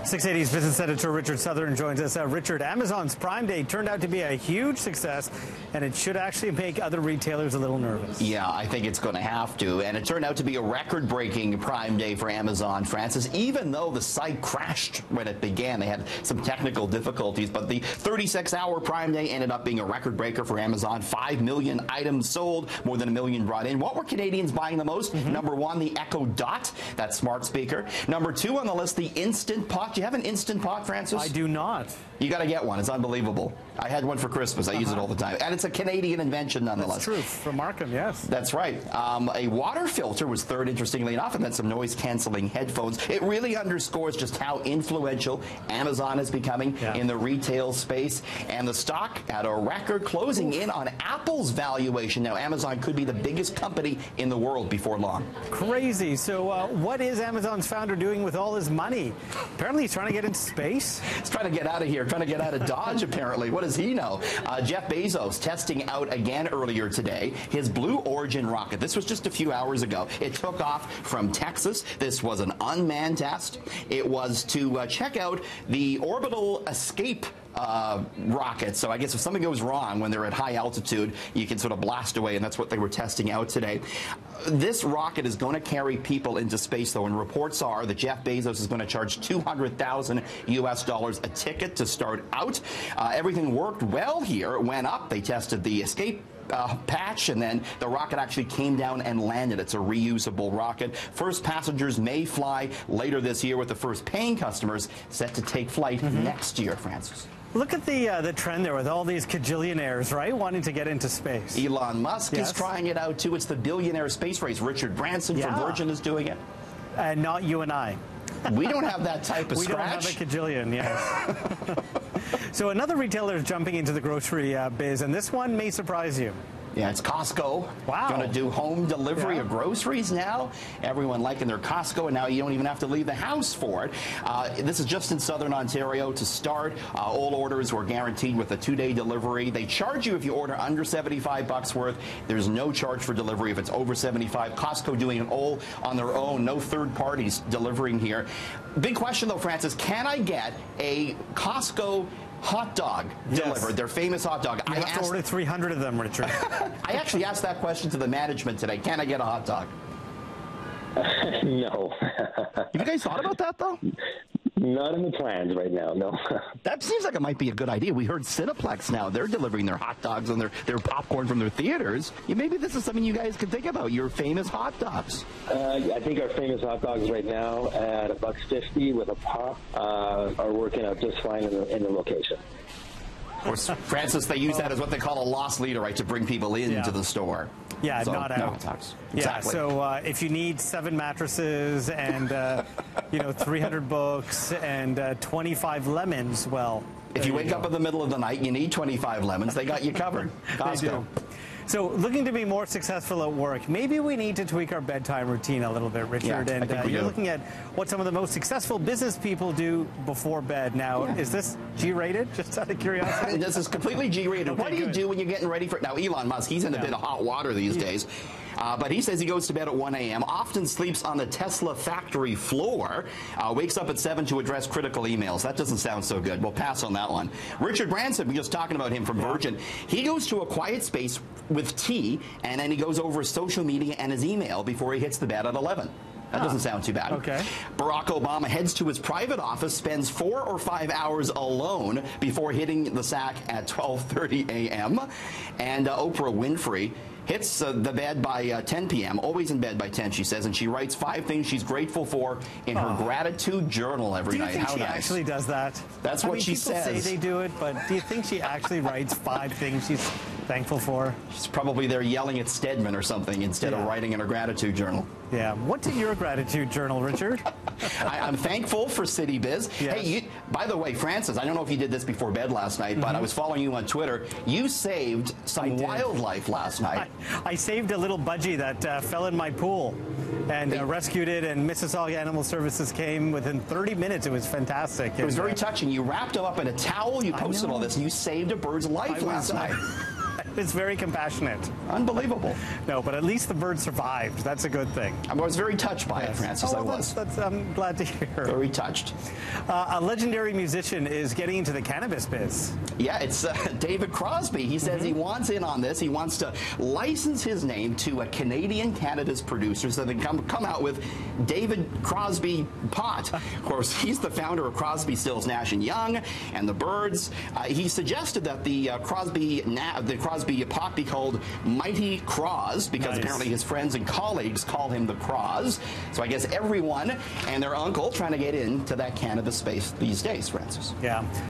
680's business editor Richard Southern joins us. Richard, Amazon's Prime Day turned out to be a huge success, and it should actually make other retailers a little nervous. Yeah, I think it's going to have to. And it turned out to be a record-breaking Prime Day for Amazon, Francis, even though the site crashed when it began. They had some technical difficulties, but the 36-hour Prime Day ended up being a record-breaker for Amazon. 5 million items sold, more than 1 million brought in. What were Canadians buying the most? Number one, the Echo Dot, that smart speaker. Number two on the list, the Instant Pot. Do you have an Instant Pot, Francis? I do not. You got to get one. It's unbelievable. I had one for Christmas. I use it all the time. And it's a Canadian invention, nonetheless. That's true. From Markham, yes. That's right. A water filter was third, interestingly enough, and then some noise-canceling headphones. It really underscores just how influential Amazon is becoming in the retail space. And the stock at a record, closing in on Apple's valuation. Now, Amazon could be the biggest company in the world before long. Crazy. So what is Amazon's founder doing with all his money? Apparently he's trying to get into space. He's trying to get out of here, trying to get out of Dodge, apparently. What does he know? Jeff Bezos testing out again earlier today his Blue Origin rocket. This was just a few hours ago. It took off from Texas. This was an unmanned test. It was to check out the orbital escape rocket. So I guess if something goes wrong when they're at high altitude, you can sort of blast away, and that's what they were testing out today. This rocket is going to carry people into space, though, and reports are that Jeff Bezos is going to charge $200,000 US a ticket to start out. Everything worked well here. It went up. They tested the escape patch, and then the rocket actually came down and landed. It's a reusable rocket. First passengers may fly later this year, with the first paying customers set to take flight next year, Francis. Look at the trend there with all these cajillionaires, right, wanting to get into space. Elon Musk is trying it out, too. It's the billionaire space race. Richard Branson from Virgin is doing it. And not you and I. We don't have that type of scratch. We don't have a cajillion, yes. So another retailer is jumping into the grocery biz, and this one may surprise you. Yeah, it's Costco. Wow. Going to do home delivery of groceries now. Everyone liking their Costco, and now you don't even have to leave the house for it. This is just in Southern Ontario to start. All orders were guaranteed with a 2-day delivery. They charge you if you order under $75 worth. There's no charge for delivery if it's over $75. Costco doing it all on their own. No third parties delivering here. Big question, though, Francis. Can I get a Costco hot dog delivered, their famous hot dog? You have to order 300 of them, Richard. I actually asked that question to the management today. Can I get a hot dog? No. Have you guys thought about that, though? Not in the plans right now, no. That seems like it might be a good idea. We heard Cineplex now. They're delivering their hot dogs and their popcorn from their theaters. Maybe this is something you guys can think about, your famous hot dogs. I think our famous hot dogs right now at $1.50 with a pop are working out just fine in the location. Of course, Francis, they use that as what they call a loss leader, right, to bring people into the store. Yeah, so, not out. No, exactly. Yeah, so if you need 7 mattresses and 300 books and 25 lemons, well, if you wake up in the middle of the night, you need 25 lemons. They got you covered. Costco. They do. So looking to be more successful at work, maybe we need to tweak our bedtime routine a little bit, Richard. Yeah, and you're looking at what some of the most successful business people do before bed. Now, is this G-rated, just out of curiosity? This is completely G-rated. Okay, what do you do when you're getting ready for... Now, Elon Musk, he's in a bit of hot water these days. But he says he goes to bed at 1 a.m., often sleeps on the Tesla factory floor, wakes up at 7 to address critical emails. That doesn't sound so good. We'll pass on that one. Richard Branson, we're just talking about him from Virgin. He goes to a quiet space with tea, and then he goes over his social media and his email before he hits the bed at 11. That doesn't sound too bad. Okay. Barack Obama heads to his private office, spends 4 or 5 hours alone before hitting the sack at 12:30 a.m. And Oprah Winfrey hits the bed by 10 p.m., always in bed by 10, she says, and she writes 5 things she's grateful for in her gratitude journal every night. Do you think she actually does that? That's what she says. People say they do it, but do you think she actually writes 5 things she's thankful for? She's probably there yelling at Stedman or something instead of writing in her gratitude journal. Yeah. What's in your gratitude journal, Richard? I'm thankful for CityBiz. Yes. Hey, by the way, Francis, I don't know if you did this before bed last night, but I was following you on Twitter. You saved some wildlife last night. I saved a little budgie that fell in my pool and rescued it, and Mississauga Animal Services came within 30 minutes. It was fantastic. It was very touching. You wrapped him up in a towel. You posted all this, and you saved a bird's life last night. I It's very compassionate. Unbelievable. No, but at least the bird survived. That's a good thing. I was very touched by it, Francis. I was. I'm glad to hear. Very touched. A legendary musician is getting into the cannabis biz. Yeah, it's David Crosby. He says he wants in on this. He wants to license his name to a Canadian cannabis producer so they can come out with David Crosby pot. Of course, he's the founder of Crosby, Stills, Nash and Young and the Birds. He suggested that the Crosby pot be called Mighty Cros because apparently his friends and colleagues call him the Cros. So I guess everyone and their uncle trying to get into that cannabis space these days, Francis. Yeah.